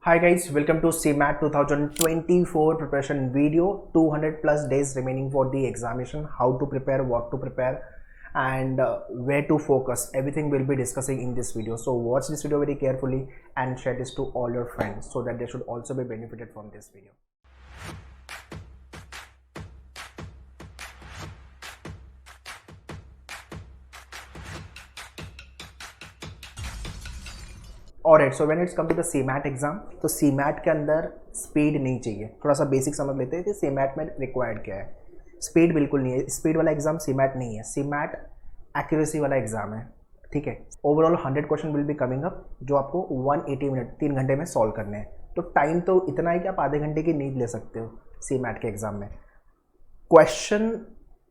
Hi guys, welcome to CMAT 2024 preparation video. 200 plus days remaining for the examination. How to prepare, what to prepare, and where to focus. Everything we'll be discussing in this video. So watch this video very carefully and share this to all your friends so that they should also be benefited from this video. Alright, so when it's come to the CMAT exam, तो CMAT के अंदर speed नहीं चाहिए. थोड़ा सा basic समझ लेते हैं कि सीमैट में रिक्वायर्ड क्या है. स्पीड बिल्कुल नहीं है. स्पीड वाला एग्जाम सीमैट नहीं है. सीमैट एक्यूरेसी वाला एग्जाम है. ठीक है. Overall 100 question will be coming up जो आपको 180 मिनट 3 घंटे में सॉल्व करने हैं. तो टाइम तो इतना है कि आप आधे घंटे की नींद ले सकते हो सीमैट के एग्जाम में. क्वेश्चन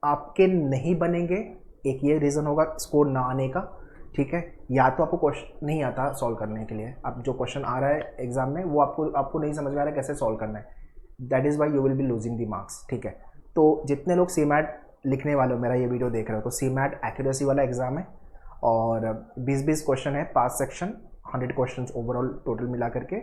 आपके नहीं बनेंगे, एक ये रीज़न होगा स्कोर ना आने का. ठीक है. या तो आपको क्वेश्चन नहीं आता सॉल्व करने के लिए, अब जो क्वेश्चन आ रहा है एग्जाम में वो आपको नहीं समझ में आ रहा है कैसे सॉल्व करना है. That is why you will be losing the marks. ठीक है. तो जितने लोग सीमैट लिखने वाले हो, मेरा ये वीडियो देख रहे हो, तो सीमैट एक्यूरेसी वाला एग्जाम है और 20-20 क्वेश्चन है, 5 सेक्शन, 100 क्वेश्चन ओवरऑल टोटल मिला करके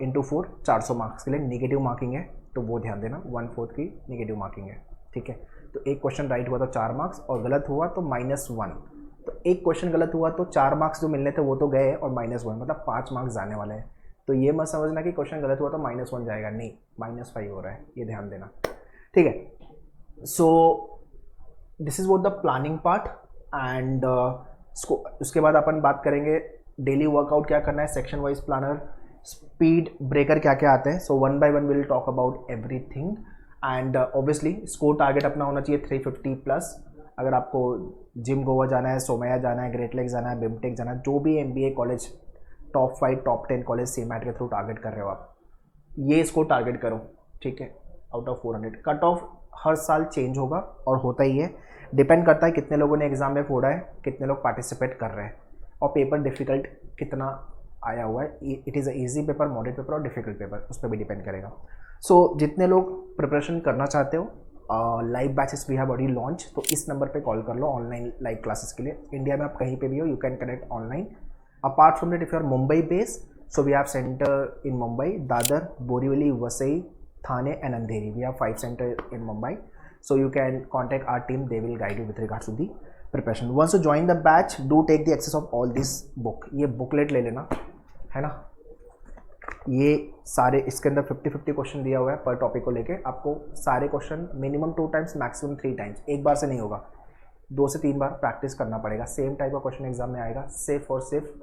इंटू 4 400 मार्क्स के लिए. नेगेटिव मार्किंग है तो वो ध्यान देना, 1/4 की नेगेटिव मार्किंग है. ठीक है. तो एक क्वेश्चन राइट हुआ तो 4 मार्क्स और गलत हुआ तो -1. तो एक क्वेश्चन गलत हुआ तो 4 मार्क्स जो मिलने थे वो तो गए और -1, मतलब 5 मार्क्स जाने वाले हैं. तो ये मत समझना कि क्वेश्चन गलत हुआ तो -1 जाएगा, नहीं, -5 हो रहा है, ये ध्यान देना. ठीक है. सो this is what the planning part and उसके बाद अपन बात करेंगे डेली वर्कआउट क्या करना है, section wise planner, speed breaker क्या क्या आते हैं. So 1 by 1 will talk about everything and obviously score target अपना होना चाहिए 350 प्लस. अगर आपको जिम गोवा जाना है, सोमैया जाना है, ग्रेट लेक जाना है, बिमटेक जाना है, जो भी MBA college top 5 top 10 college CMAT के थ्रू टारगेट कर रहे हो आप, ये इसको टारगेट करो. ठीक है. Out of 400 cut of her साल चेंज होगा और होता ही है. डिपेंड करता है कितने लोगों ने एग्जाम में फोड़ा है, कितने लोग पार्टिसिपेट कर रहे हैं और पेपर डिफिकल्ट कितना आया हुआ है. It is a easy paper, moderate paper और डिफिकल्ट पेपर, उस पर भी डिपेंड करेगा. सो जितने लोग प्रिपरेशन करना चाहते हो, live batches we have already launch, तो इस नंबर पे कॉल कर लो ऑनलाइन लाइव क्लासेस के लिए. इंडिया में आप कहीं पे भी हो, you can connect online. Apart from that, if you are Mumbai based, so we have centre in Mumbai, Dadar, Borivali, Vasai, Thane and Andheri. We have 5 centre in Mumbai. So you can contact our team, they will guide you with regards to the preparation. Once you join the batch, do take the access of all this book. ये booklet ले लेना है ना. ये सारे इसके अंदर 50-50 question दिया हुआ है पर टॉपिक को लेके. आपको सारे question minimum 2 times maximum 3 times, एक बार से नहीं होगा, 2 से 3 बार प्रैक्टिस करना पड़ेगा. सेम टाइप का क्वेश्चन एग्जाम में आएगा, सिर्फ और सिर्फ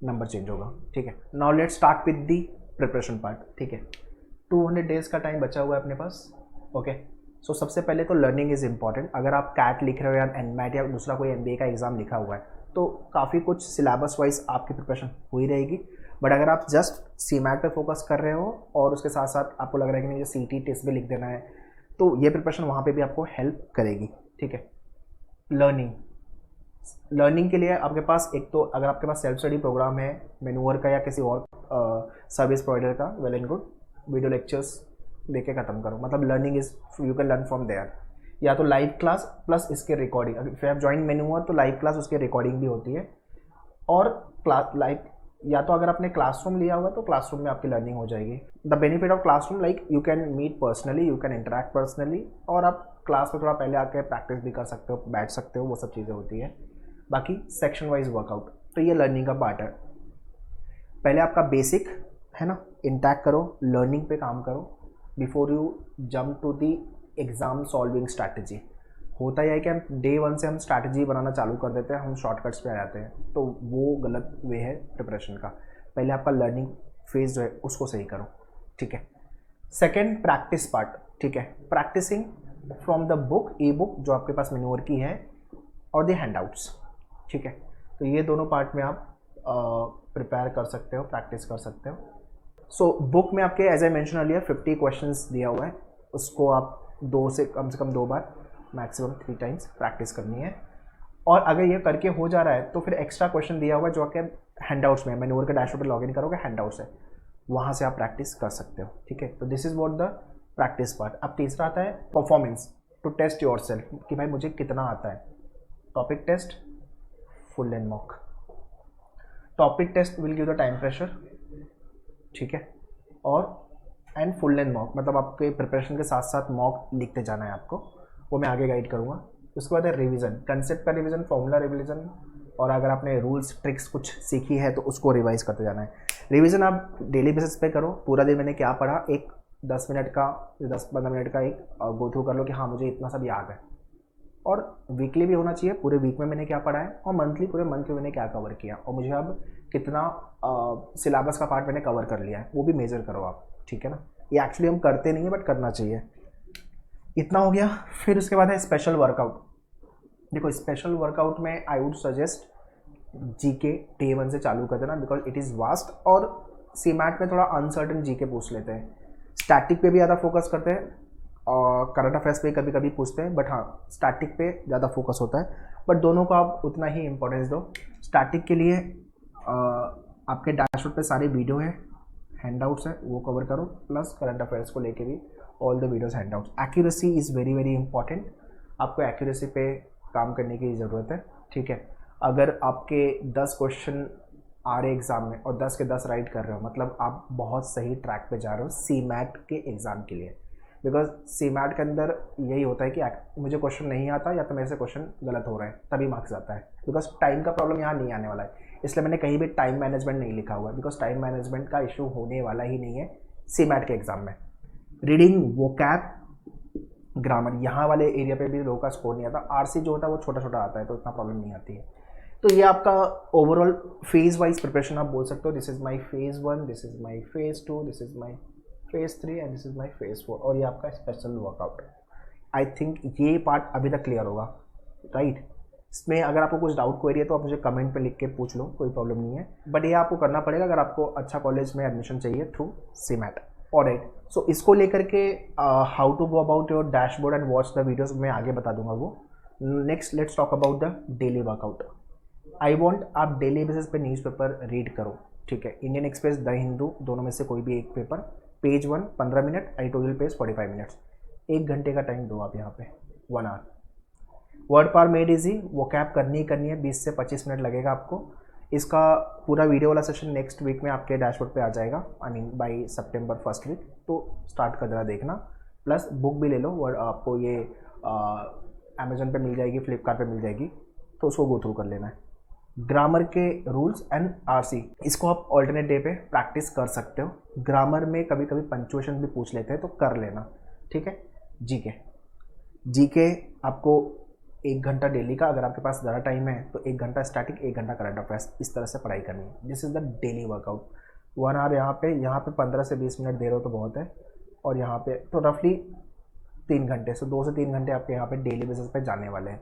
नंबर चेंज होगा. ठीक है. Now let's start with the preparation part. ठीक है. 200 डेज का टाइम बचा हुआ है अपने पास. ओके. सो सबसे पहले तो लर्निंग इज़ इम्पॉर्टेंट. अगर आप कैट लिख रहे हो या एनमैट या दूसरा कोई MBA का एग्जाम लिखा हुआ है तो काफ़ी कुछ सिलेबस वाइज आपकी प्रिपरेशन हुई रहेगी. बट अगर आप जस्ट सीमैट पे फोकस कर रहे हो और उसके साथ साथ आपको लग रहा है कि मुझे CT टेस्ट भी लिख देना है, तो ये प्रिपरेशन वहाँ पे भी आपको हेल्प करेगी. ठीक है. लर्निंग के लिए आपके पास एक तो अगर आपके पास सेल्फ स्टडी प्रोग्राम है मेनूअर का या किसी और सर्विस प्रोवाइडर का, well and good. Video lectures देके ख़त्म करो, मतलब learning is you can learn from there. या तो लाइव क्लास प्लस इसके recording, if you have join मेन्यूअर तो लाइव क्लास उसके रिकॉर्डिंग भी होती है. और क्लास लाइव, या तो अगर आपने क्लासरूम लिया हुआ तो क्लासरूम में आपकी लर्निंग हो जाएगी. The benefit of classroom, like you can meet personally, you can interact personally, और आप क्लास में थोड़ा पहले आके प्रैक्टिस भी कर सकते हो, बैठ सकते हो, वो सब चीज़ें होती है. बाकी सेक्शन वाइज वर्कआउट, तो ये लर्निंग का पार्ट है. पहले आपका बेसिक है ना, इंटैक्ट करो, लर्निंग पे काम करो before you jump to the exam solving strategy. होता यह है कि हम डे 1 से हम स्ट्रैटेजी बनाना चालू कर देते हैं, हम शॉर्टकट्स पे आ जाते हैं, तो वो गलत वे है प्रिपरेशन का. पहले आपका लर्निंग फेज जो है उसको सही करो. ठीक है. Second, practice part. ठीक है. Practicing from the book, e book जो आपके पास मेन्यूअर की है, और द हैंडआउट्स. ठीक है. तो ये दोनों पार्ट में आप प्रिपेयर कर सकते हो, प्रैक्टिस कर सकते हो. सो बुक में आपके as I mention earlier 50 questions दिया हुआ है, उसको आप 2 से कम 2 बार मैक्सिमम 3 टाइम्स प्रैक्टिस करनी है. और अगर ये करके हो जा रहा है तो फिर एक्स्ट्रा क्वेश्चन दिया हुआ है जो आपके हैंडआउट्स में, मेन्यूअर के डैशबोर्ड पर लॉगिन करोगे, हैंडआउट्स है, वहाँ से आप प्रैक्टिस कर सकते हो. ठीक है. तो this is what the practice part. अब तीसरा आता है performance, to test your self कि भाई मुझे कितना आता है. Topic test, full and mock. Topic test will give the time pressure, ठीक है। और एंड फुल लेंथ मॉक, मतलब आपके प्रिपरेशन के साथ साथ मॉक लिखते जाना है आपको, वो मैं आगे गाइड करूँगा। उसके बाद है रिवीजन, कंसेप्ट का रिवीजन, फॉर्मूला रिवीजन, और अगर आपने रूल्स ट्रिक्स कुछ सीखी है तो उसको रिवाइज करते जाना है। रिवीजन आप डेली बेसिस पे करो, पूरा दिन मैंने क्या पढ़ा एक 10 मिनट का 10-15 मिनट का एक गो थ्रू कर लो कि हाँ मुझे इतना सब याद है। और वीकली भी होना चाहिए, पूरे वीक में मैंने क्या पढ़ा है, और मंथली पूरे मंथ में मैंने क्या कवर किया, और मुझे अब कितना सिलेबस का पार्ट मैंने कवर कर लिया है, वो भी मेजर करो आप, ठीक है ना। ये एक्चुअली हम करते नहीं है बट करना चाहिए। इतना हो गया। फिर उसके बाद है स्पेशल वर्कआउट। देखो स्पेशल वर्कआउट में I would suggest GK day 1 से चालू कर देना, बिकॉज इट इज़ वास्ट, और सीमैट में थोड़ा अनसर्टन जीके पूछ लेते हैं। स्टैटिक पे भी ज़्यादा फोकस करते हैं और करंट अफेयर्स पे कभी कभी पूछते हैं, बट हाँ स्टैटिक पे ज़्यादा फोकस होता है, बट दोनों को आप उतना ही इंपॉर्टेंस दो। स्टैटिक के लिए आपके डैशबोर्ड पे सारे वीडियो है, हैंडआउट्स है, वो कवर करो, प्लस करंट अफेयर्स को लेके भी all the videos handouts. Accuracy is very very important, आपको एक्यूरेसी पे काम करने की ज़रूरत है, ठीक है। अगर आपके 10 क्वेश्चन आ रहे एग्ज़ाम में और 10 के 10 राइट कर रहे हो, मतलब आप बहुत सही ट्रैक पे जा रहे हो सी मैट के एग्ज़ाम के लिए। बिकॉज सी मैट के अंदर यही होता है कि मुझे क्वेश्चन नहीं आता या तो मेरे से क्वेश्चन गलत हो रहा है, तभी मार्क्स आता है। बिकॉज टाइम का प्रॉब्लम यहाँ नहीं आने वाला है, इसलिए मैंने कहीं भी टाइम मैनेजमेंट नहीं लिखा हुआ है, बिकॉज टाइम मैनेजमेंट का इशू होने वाला ही नहीं है सी मैट के एग्ज़ाम में। रीडिंग, वोकैब, ग्रामर, यहाँ वाले एरिया पे भी लोगों का स्कोर नहीं आता। आरसी जो होता है वो छोटा छोटा आता है, तो इतना प्रॉब्लम नहीं आती है। तो ये आपका ओवरऑल फेज वाइज प्रिपरेशन आप बोल सकते हो, this is my phase 1, this is my phase 2, this is my phase 3 and this is my phase 4, और ये आपका स्पेशल वर्कआउट। आई थिंक ये पार्ट अभी तक क्लियर होगा, राइट। इसमें अगर आपको कुछ डाउट क्वेरी है तो आप मुझे कमेंट पे लिख के पूछ लो, कोई प्रॉब्लम नहीं है, बट ये आपको करना पड़ेगा अगर आपको अच्छा कॉलेज में एडमिशन चाहिए थ्रू सीमैट। ऑलराइट, सो इसको लेकर के how to go about your dashboard and watch the videos मैं आगे बता दूंगा वो। Next let's talk about the daily workout. I want आप डेली बेसिस पे न्यूज़पेपर रीड करो, ठीक है। इंडियन एक्सप्रेस, द हिंदू, दोनों में से कोई भी एक paper, page 1 15 minute, editorial page 45 minutes, 1 घंटे का टाइम दो आप यहाँ पे, 1 hour. Word power made easy, वो कैप करनी ही करनी है, 20 से 25 मिनट लगेगा आपको। इसका पूरा वीडियो वाला सेशन नेक्स्ट वीक में आपके डैशबोर्ड पे आ जाएगा, I mean by September first week, तो स्टार्ट कर देना देखना। प्लस बुक भी ले लो, वर्ड आपको ये अमेजोन पे मिल जाएगी, फ्लिपकार्ट पे मिल जाएगी, तो उसको गो थ्रू कर लेना है। ग्रामर के रूल्स एंड आरसी, इसको आप ऑल्टरनेट डे पे प्रैक्टिस कर सकते हो। ग्रामर में कभी कभी पंक्चुएशन भी पूछ लेते हैं, तो कर लेना, ठीक है। जीके आपको 1 घंटा डेली का, अगर आपके पास ज़्यादा टाइम है तो 1 घंटा स्टैटिक, 1 घंटा करंट अफेयर्स, इस तरह से पढ़ाई करनी है। This is the daily workout. 1 hour यहाँ पे 15 से 20 मिनट दे रहे हो तो बहुत है, और यहाँ पे तो रफली 3 घंटे, सो 2 से 3 घंटे आपके यहाँ पे डेली बेसिस पे जाने वाले हैं।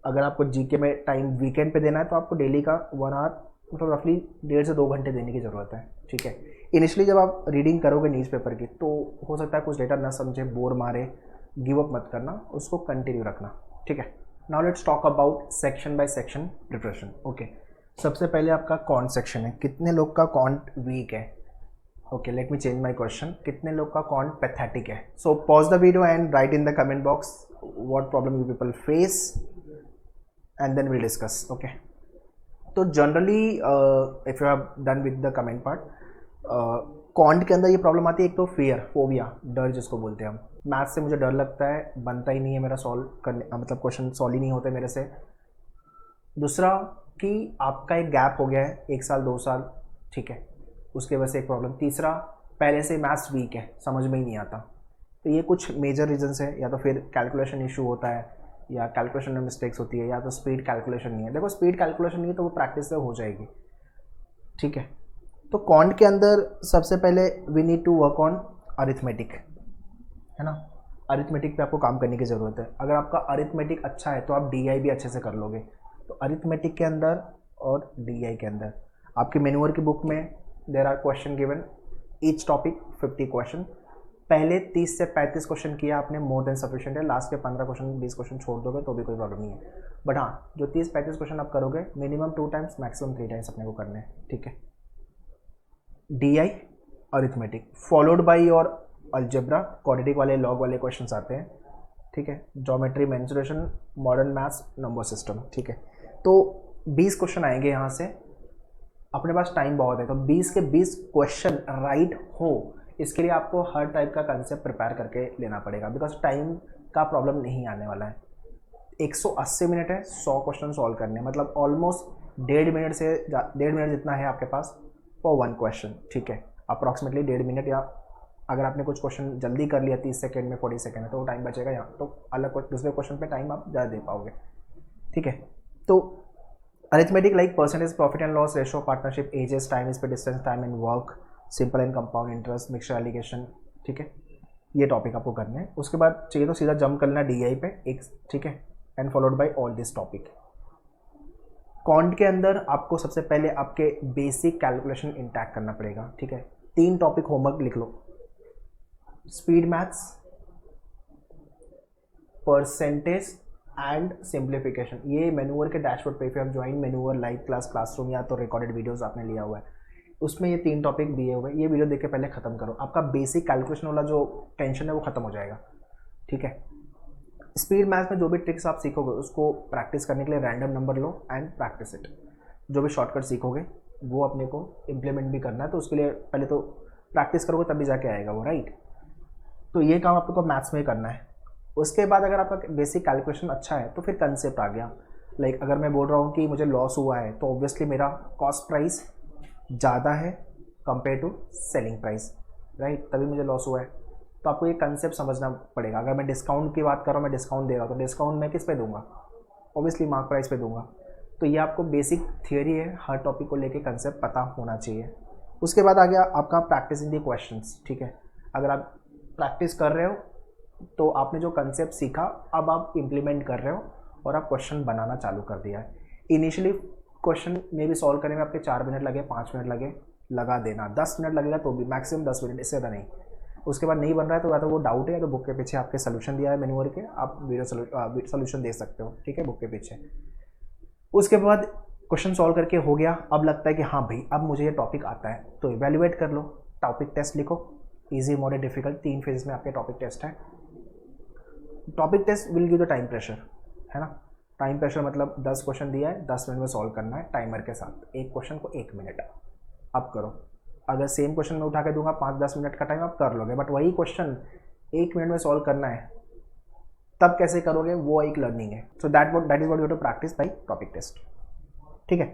अगर आपको जीके में टाइम वीकेंड पे देना है तो आपको डेली का 1 आवर मतलब रफली 1.5 से 2 घंटे देने की ज़रूरत है, ठीक है। इनिशियली जब आप रीडिंग करोगे न्यूज़पेपर की तो हो सकता है कुछ डेटा ना समझे, बोर मारे, गिव अप मत करना, उसको कंटिन्यू रखना, ठीक है। Now let's talk about section by section preparation. Okay, सबसे पहले आपका कॉन्ट सेक्शन है। कितने लोग का कॉन्ट वीक है? Okay, let me change my question. कितने लोग का कॉन्ट पैथेटिक है? So pause the video and write in the comment box what problem you people face and then will discuss. Okay, तो generally if you have done with the comment part, quant के अंदर ये problem आती है, एक तो fear, phobia, डर जिसको बोलते हैं हम। मैथ से मुझे डर लगता है, बनता ही नहीं है मेरा सॉल्व करने, मतलब क्वेश्चन सॉल्व ही नहीं होते मेरे से। दूसरा कि आपका एक गैप हो गया है 1 साल 2 साल, ठीक है, उसके वजह से एक प्रॉब्लम। तीसरा, पहले से मैथ्स वीक है, समझ में ही नहीं आता। तो ये कुछ मेजर रीजन्स है, या तो फिर कैलकुलेशन इशू होता है, या कैलकुलेशन में मिस्टेक्स होती है, या तो स्पीड कैलकुलेशन नहीं है। देखो स्पीड कैलकुलेशन नहीं है तो वो प्रैक्टिस से हो जाएगी, ठीक है। तो कॉन्ट के अंदर सबसे पहले we need to work on arithmetic, है ना। अरिथमेटिक पे आपको काम करने की ज़रूरत है। अगर आपका अरिथमेटिक अच्छा है तो आप डीआई भी अच्छे से कर लोगे। तो अरिथमेटिक के अंदर और डीआई के अंदर आपके मेन्यूअर की बुक में there are question given, each topic 50 question. पहले 30 से 35 क्वेश्चन किया आपने, मोर देन सफिशिएंट है। लास्ट के 15 क्वेश्चन 20 क्वेश्चन छोड़ दोगे तो भी कोई प्रॉब्लम नहीं है। बट हाँ, जो 30-35 क्वेश्चन आप करोगे मिनिमम 2 टाइम्स, मैक्सिमम 3 टाइम्स अपने को करने हैं, ठीक है। DI arithmetic followed by your algebra, quadratic वाले, लॉग वाले क्वेश्चंस आते हैं, ठीक है। Geometry, mensuration, modern maths, number system, ठीक है। तो 20 क्वेश्चन आएंगे यहाँ से। अपने पास टाइम बहुत है, तो 20 के 20 क्वेश्चन राइट हो, इसके लिए आपको हर टाइप का कंसेप्ट प्रिपेयर करके लेना पड़ेगा, बिकॉज टाइम का प्रॉब्लम नहीं आने वाला है। 180 मिनट है, 100 क्वेश्चन सॉल्व करने हैं, मतलब ऑलमोस्ट 1.5 मिनट से 1.5 मिनट जितना है आपके पास फॉर वन क्वेश्चन, ठीक है। अप्रॉक्सीमेटली 1.5 मिनट, या अगर आपने कुछ क्वेश्चन जल्दी कर लिया 30 सेकेंड में, 40 सेकेंड में, तो वो टाइम बचेगा, यहाँ तो अलग दूसरे क्वेश्चन पे टाइम आप ज़्यादा दे पाओगे, ठीक है। तो arithmetic like percentage, profit and loss, ratio, partnership, ages, time speed, distance, time and work, simple and compound interest, mixture alligation, ठीक है। ये टॉपिक आपको करने हैं। उसके बाद चाहिए तो सीधा जंप कर लेना DI पे एक, ठीक है, and followed by all this topic. Can't के अंदर आपको सबसे पहले आपके बेसिक कैलकुलेशन इंटैक्ट करना पड़ेगा, ठीक है। 3 टॉपिक होमवर्क लिख लो, speed maths, percentage and simplification. ये मैन्यूअर के डैशबोर्ड पे, फिर आप ज्वाइन मैन्यूअर लाइव क्लास, क्लासरूम, या तो रिकॉर्डेड वीडियोस आपने लिया हुआ है, उसमें ये 3 टॉपिक दिए हुए हैं। ये वीडियो देख के पहले खत्म करो, आपका बेसिक कैलकुलेशन वाला जो टेंशन है वो खत्म हो जाएगा, ठीक है। स्पीड मैथ्स में जो भी ट्रिक्स आप सीखोगे उसको प्रैक्टिस करने के लिए random number low and practice it. जो भी शॉर्टकट सीखोगे वो अपने को इम्प्लीमेंट भी करना है, तो उसके लिए पहले तो प्रैक्टिस करोगे तभी जाके आएगा वो, राइट। तो ये काम आपको मैथ्स में करना है। उसके बाद अगर आपका बेसिक कैलकुलेशन अच्छा है तो फिर कंसेप्ट आ गया। लाइक अगर मैं बोल रहा हूँ कि मुझे लॉस हुआ है, तो ऑब्वियसली मेरा कॉस्ट प्राइस ज़्यादा है compare to selling price, right, तभी मुझे लॉस हुआ है। तो आपको ये कंसेप्ट समझना पड़ेगा। अगर मैं डिस्काउंट की बात कर रहा हूँ, मैं डिस्काउंट दे रहा हूँ, तो डिस्काउंट मैं किस पे दूंगा, ऑब्वियसली मार्क प्राइस पे दूंगा। तो ये आपको बेसिक थियोरी है, हर टॉपिक को लेके कंसेप्ट पता होना चाहिए। उसके बाद आ गया आपका प्रैक्टिसिंग दी क्वेश्चंस, ठीक है। अगर आप प्रैक्टिस कर रहे हो तो आपने जो कंसेप्ट सीखा अब आप इम्प्लीमेंट कर रहे हो और आप क्वेश्चन बनाना चालू कर दिया है। इनिशियली क्वेश्चन में भी सॉल्व करने में आपके 4 मिनट लगे, 5 मिनट लगे, लगा देना। 10 मिनट लगेगा तो भी, मैक्सिमम 10 मिनट, इससे ज़्यादा नहीं। उसके बाद नहीं बन रहा है तो या तो वो डाउट है, या तो बुक के पीछे आपके सोल्यूशन दिया है मैन्यूअर के, आप वीडियो सोल्यूशन दे सकते हो, ठीक है, बुक के पीछे। उसके बाद क्वेश्चन सॉल्व करके हो गया, अब लगता है कि हाँ भाई अब मुझे ये टॉपिक आता है, तो इवेल्युएट कर लो, टॉपिक टेस्ट लिखो, ईजी, मॉडरेट, डिफिकल्ट, 3 फेज में आपके टॉपिक टेस्ट है। Topic test will give the time pressure, है ना। टाइम प्रेशर मतलब 10 क्वेश्चन दिया है, 10 मिनट में सॉल्व करना है टाइमर के साथ, एक क्वेश्चन को 1 मिनट, अब करो। अगर सेम क्वेश्चन में उठा के दूंगा 5-10 मिनट का टाइम, आप कर लोगे, बट वही क्वेश्चन 1 मिनट में सॉल्व करना है, तब कैसे करोगे, वो एक लर्निंग है। So that is what you to practice by topic test, ठीक है।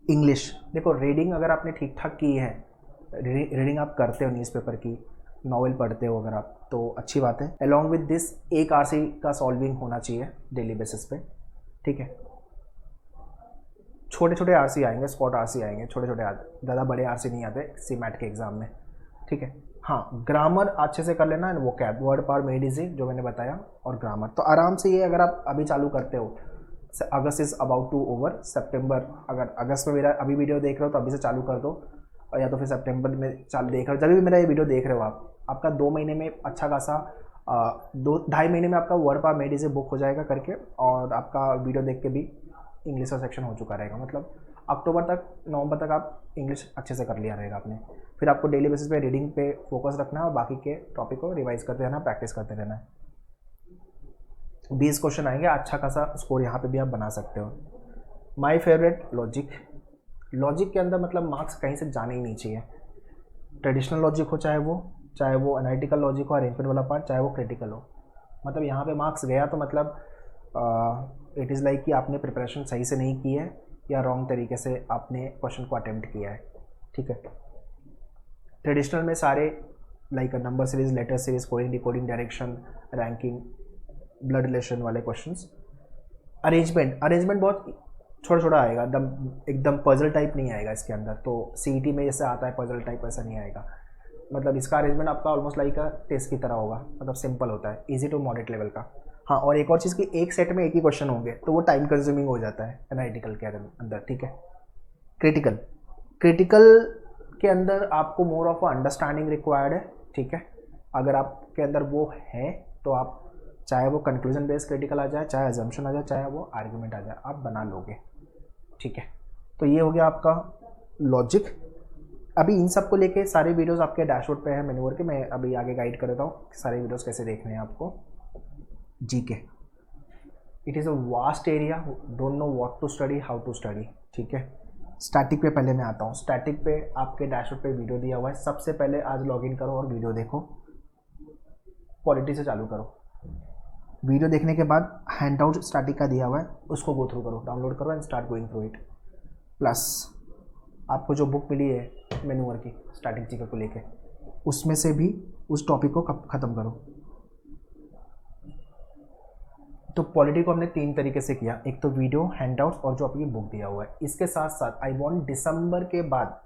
इंग्लिश देखो, रीडिंग अगर आपने ठीक ठाक की है, रीडिंग आप करते हो, न्यूज़पेपर की, नॉवेल पढ़ते हो अगर आप, तो अच्छी बात है। अलॉन्ग विद दिस एक RC का सॉल्विंग होना चाहिए डेली बेसिस पे, ठीक है। छोटे छोटे RC आएंगे, स्पॉट RC आएंगे, छोटे छोटे, ज़्यादा बड़े RC नहीं आते CMAT के एग्जाम में, ठीक है। हाँ, ग्रामर अच्छे से कर लेना, and vocab, word power made easy जो मैंने बताया, और ग्रामर तो आराम से ये अगर आप अभी चालू करते हो, अगस्त इज अबाउट टू ओवर, सितंबर, अगर अगस्त में मेरा अभी वीडियो देख रहे हो तो अभी से चालू कर दो, और या तो फिर सितंबर में चालू देख रहे हो, जब भी मेरा ये वीडियो देख रहे हो आप, आपका 2 महीने में अच्छा खासा 2-2.5 महीने में आपका word power made easy book हो जाएगा करके, और आपका वीडियो देख के भी इंग्लिश का सेक्शन हो चुका रहेगा। मतलब अक्टूबर तक, नवंबर तक आप इंग्लिश अच्छे से कर लिया रहेगा आपने। फिर आपको डेली बेसिस पे रीडिंग पे फोकस रखना है और बाकी के टॉपिक को रिवाइज करते रहना, प्रैक्टिस करते रहना है। 20 क्वेश्चन आएंगे, अच्छा खासा स्कोर यहाँ पे भी आप बना सकते हो। माय फेवरेट लॉजिक, लॉजिक के अंदर मतलब मार्क्स कहीं से जाने ही नहीं चाहिए। ट्रेडिशनल लॉजिक हो चाहे वो एनालिटिकल लॉजिक हो, अरेंजमेंट वाला पार्ट, चाहे वो क्रिटिकल हो, मतलब यहाँ पे मार्क्स गया तो मतलब इट इज़ लाइक कि आपने प्रिपरेशन सही से नहीं की है, या रॉन्ग तरीके से आपने क्वेश्चन को अटेम्प्ट किया है, ठीक है। ट्रेडिशनल में सारे like number series, letter series, coding, decoding, direction, ranking, blood relation वाले क्वेश्चंस। अरेंजमेंट बहुत छोटा छोटा आएगा, एकदम पजल टाइप नहीं आएगा इसके अंदर। तो CET में जैसे आता है पजल टाइप, वैसा नहीं आएगा। मतलब इसका अरेंजमेंट आपका ऑलमोस्ट लाइक टेस्ट की तरह होगा, मतलब सिंपल होता है, इजी टू मॉडरेट लेवल का। हाँ, और एक और चीज़ की, एक सेट में एक ही क्वेश्चन होंगे तो वो टाइम कंज्यूमिंग हो जाता है एनालिटिकल के अंदर, ठीक है। क्रिटिकल के अंदर आपको मोर ऑफ अंडरस्टैंडिंग रिक्वायर्ड है, ठीक है। अगर आपके अंदर वो है तो आप, चाहे वो कंक्लूजन बेस्ड क्रिटिकल आ जाए, चाहे अजम्पशन आ जाए, चाहे वो आर्ग्यूमेंट आ जाए, आप बना लोगे, ठीक है। तो ये हो गया आपका लॉजिक। अभी इन सब को लेके सारे वीडियोस आपके डैशबोर्ड पे है मैन्यूअर के, मैं अभी आगे गाइड कर देता हूँ सारे वीडियोस कैसे देखने हैं आपको। GK, it is a vast area, don't know what to study, how to study, ठीक है। स्टैटिक पे पहले मैं आता हूँ। स्टैटिक पे आपके डैशबोर्ड पे वीडियो दिया हुआ है। सबसे पहले आज लॉगिन करो और वीडियो देखो। पॉलिटी से चालू करो। वीडियो देखने के बाद हैंडआउट स्टैटिक का दिया हुआ है, उसको गो थ्रू करो, डाउनलोड करो and start going through it. Plus आपको जो बुक मिली है मेन्यूअर की स्टैटिक जीके को लेके, उसमें से भी उस टॉपिक को ख़त्म करो। तो पॉलिटी को हमने 3 तरीके से किया, एक तो वीडियो, हैंडआउट्स और जो आपकी बुक दिया हुआ है। इसके साथ साथ आई वांट दिसंबर के बाद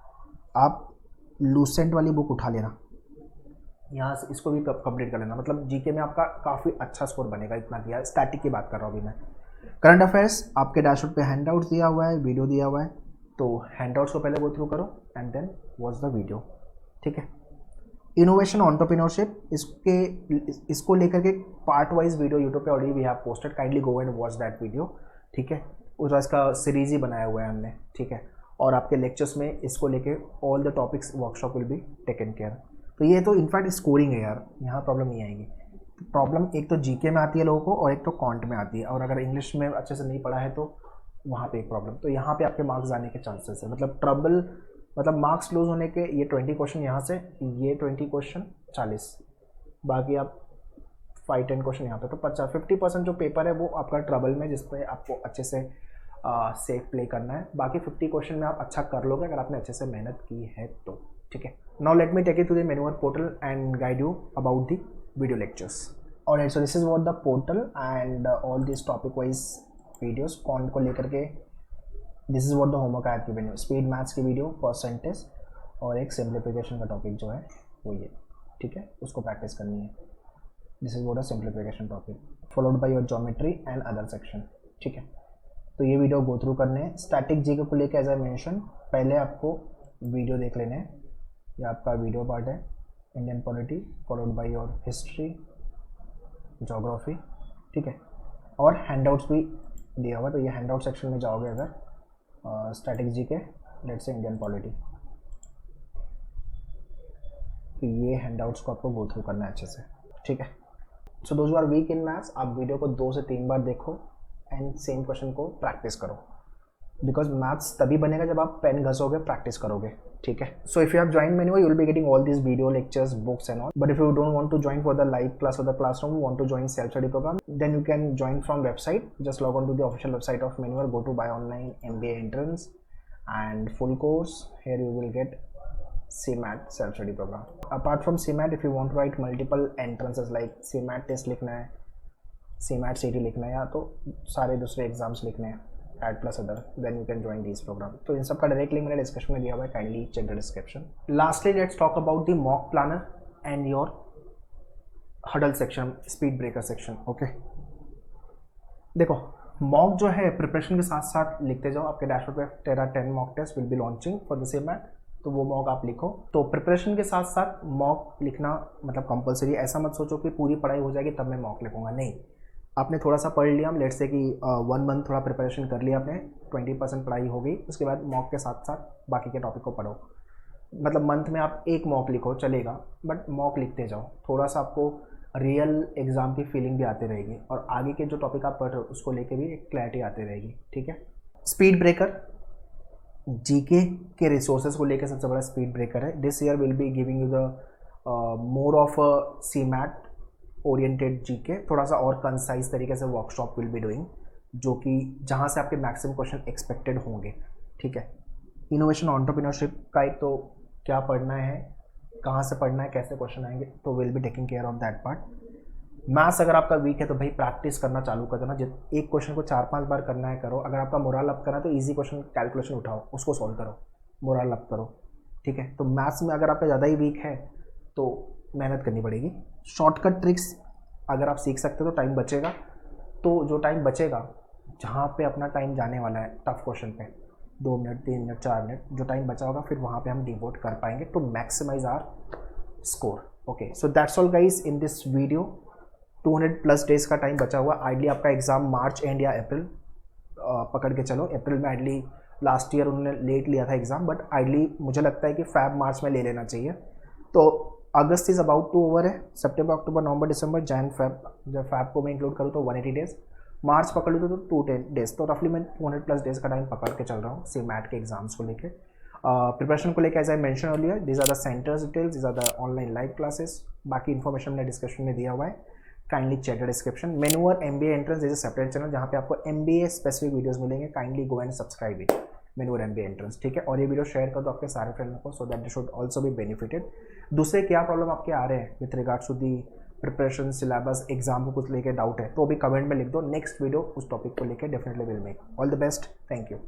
आप लूसेंट वाली बुक उठा लेना, यहाँ से इसको भी कंप्लीट कर लेना। मतलब जीके में आपका काफ़ी अच्छा स्कोर बनेगा। इतना किया, स्टैटिक की बात कर रहा हूँ अभी मैं। करंट अफेयर्स आपके डैशबोर्ड पे हैंडआउट्स दिया हुआ है, वीडियो दिया हुआ है, तो हैंडआउट्स को पहले गो थ्रू करो and then watch the video. ठीक है। इनोवेशन एंटरप्रेन्योरशिप, इसको लेकर के पार्ट वाइज वीडियो यूट्यूब पे already we have posted, kindly go and watch that video. ठीक है। उसका सीरीज ही बनाया हुआ है हमने। ठीक है। और आपके लेक्चर्स में इसको लेके all the topics workshop will be taken care. तो ये तो इनफैक्ट स्कोरिंग है यार, यहाँ प्रॉब्लम नहीं आएगी। प्रॉब्लम एक तो जीके में आती है लोगों को और एक तो कॉन्ट में आती है, और अगर इंग्लिश में अच्छे से नहीं पढ़ा है तो वहाँ पे एक प्रॉब्लम। तो यहाँ पे आपके मार्क्स आने के चांसेस है। मतलब मार्क्स लूज होने के, ये 20 क्वेश्चन यहाँ से, ये 20 क्वेश्चन 40, बाकी आप 5-10 क्वेश्चन यहाँ पे, तो 50% जो पेपर है वो आपका ट्रबल में, जिस पे आपको अच्छे से सेफ प्ले करना है। बाकी 50 क्वेश्चन में आप अच्छा कर लोगे अगर आपने अच्छे से मेहनत की है तो। ठीक है। Now let me take you to the मेन्यूअर portal and guide you about the video lectures. Alright, so this is what the portal and all this topic wise videos कौन को लेकर के। This is what the homework I have given you. Speed maths की video, percentage और एक simplification का topic जो है वो ये। ठीक है, उसको प्रैक्टिस करनी है। This is what a simplification topic followed by your geometry and other section. ठीक है, तो ये वीडियो गो थ्रू करने हैं। स्टैटिक जीके को लेकर एज आई मेंशन, पहले आपको वीडियो देख लेने हैं। ये आपका वीडियो पार्ट है, Indian polity followed by your history, geography. ठीक है, और हैंडआउट्स भी दिया हुआ, तो ये हैंडआउट सेक्शन में जाओगे अगर, static GK, let's say Indian polity, तो ये हैंडआउट्स को आपको गो थ्रू करना है अच्छे से। ठीक है, so those are weak in maths, आप वीडियो को 2 से 3 बार देखो एंड सेम क्वेश्चन को प्रैक्टिस करो, बिकॉज मैथ्स तभी बनेगा जब आप पेन घसोगे, प्रैक्टिस करोगे। ठीक है, so if you have join मेन्यूअर you will be getting all this video lectures, books and all, but if you don't want to join for the live class और the classroom, want to join self study program, then you can join from website. Just log on to the official website of मेन्यूअर, go to buy online MBA entrance and full course. Here you will get CMAT self study program. Apart from CMAT, if you want to write multiple entrances like CMAT test लिखना है, CMAT CT लिखना है, या तो सारे दूसरे exams लिखने हैं, एड plus other, then you can join this programme. तो इन सब का डायरेक्ट लिंक मैंने डिस्क्रिप्शन में दिया हुआ है, kindly check the description. Lastly let's talk about the mock planner and your hurdle section, speed breaker section. Okay, देखो मॉक जो है प्रिपरेशन के साथ साथ लिखते जाओ। आपके डैशबोर्ड पे तेरा 10 mock test will be launching for the CMAT, तो वो मॉक आप लिखो। तो प्रिपरेशन के साथ साथ मॉक लिखना मतलब कंपलसरी। ऐसा मत सोचो कि पूरी पढ़ाई हो जाएगी तब मैं मॉक लिखूंगा, नहीं। आपने थोड़ा सा पढ़ लिया, लेट्स से कि 1 मंथ थोड़ा प्रिपरेशन कर लिया आपने, 20% पढ़ाई हो गई, उसके बाद मॉक के साथ साथ बाकी के टॉपिक को पढ़ो। मतलब मंथ में आप 1 मॉक लिखो चलेगा, बट मॉक लिखते जाओ, थोड़ा सा आपको रियल एग्जाम की फीलिंग भी आती रहेगी और आगे के जो टॉपिक आप पढ़ रहे हो उसको लेके भी एक क्लैरिटी आती रहेगी। ठीक है, स्पीड ब्रेकर जीके के रिसोर्सेज को लेकर सबसे बड़ा स्पीड ब्रेकर है। This year will be giving you the more of CMAT oriented GK, थोड़ा सा और कंसाइज तरीके से वर्कशॉप विल बी डूइंग, जो कि जहाँ से आपके मैक्सिमम क्वेश्चन एक्सपेक्टेड होंगे। ठीक है, इनोवेशन एंटरप्रेन्योरशिप का एक तो क्या पढ़ना है, कहाँ से पढ़ना है, कैसे क्वेश्चन आएंगे, तो will be taking care of that part. Maths अगर आपका वीक है तो भाई प्रैक्टिस करना चालू कर देना। एक क्वेश्चन को 4-5 बार करना है करो। अगर आपका मोरल अप करना है तो इजी क्वेश्चन कैलकुलेशन उठाओ, उसको सॉल्व करो, मोरल अप करो। ठीक है, तो मैथ्स में अगर आपका ज़्यादा ही वीक है तो मेहनत करनी पड़ेगी। शॉर्टकट ट्रिक्स अगर आप सीख सकते हो तो टाइम बचेगा, तो जो टाइम बचेगा जहाँ पे अपना टाइम जाने वाला है टफ क्वेश्चन पे, 2 मिनट 3 मिनट 4 मिनट जो टाइम बचा होगा, फिर वहाँ पे हम डिवोट कर पाएंगे to maximise our score. Okay, so that's all guys in this video. 200+ days का टाइम बचा हुआ। आइडली आपका एग्जाम मार्च एंड या अप्रैल पकड़ के चलो। अप्रैल में आइडली लास्ट ईयर उन्होंने लेट लिया था एग्जाम, बट आइडली मुझे लगता है कि फैब मार्च में ले लेना चाहिए। तो अगस्त इज अबाउट टू ओवर है, सितंबर अक्टूबर नवंबर दिसंबर जैन फैब, जब फैब को मैं इंक्लूड करूँ तो 180 डेज। मार्च पकड़ लो तो 210 डेज, तो रफली मैं 200+ डेज का टाइम पकड़ के चल रहा हूँ सी मैट के एग्जाम्स को लेके। प्रिपरेशन को लेकर as I mention earlier, this are the centres details, this are the online live classes, बाकी इन्फॉर्मेशन मैंने डिस्क्रिप्शन में दिया हुआ है, काइंडली चेक द डिस्क्रिप्शन। मेनूअर MBA entrance is a separate channel जहाँ पे आपको MBA स्पेसिफिक वीडियोस मिलेंगे, kindly go and subscribe it, मेनूअर MBA एंट्रेंस, ठीक है। और ये वीडियो शेयर कर दो आपके सारे फ्रेंड्स को, so that they should also be benefited. दूसरे क्या प्रॉब्लम आपके आ रहे हैं with regards to the preparation, syllabus, exam को कुछ लेके डाउट है तो अभी कमेंट में लिख दो, नेक्स्ट वीडियो उस टॉपिक को लेकर definitely will make. All the best, thank you.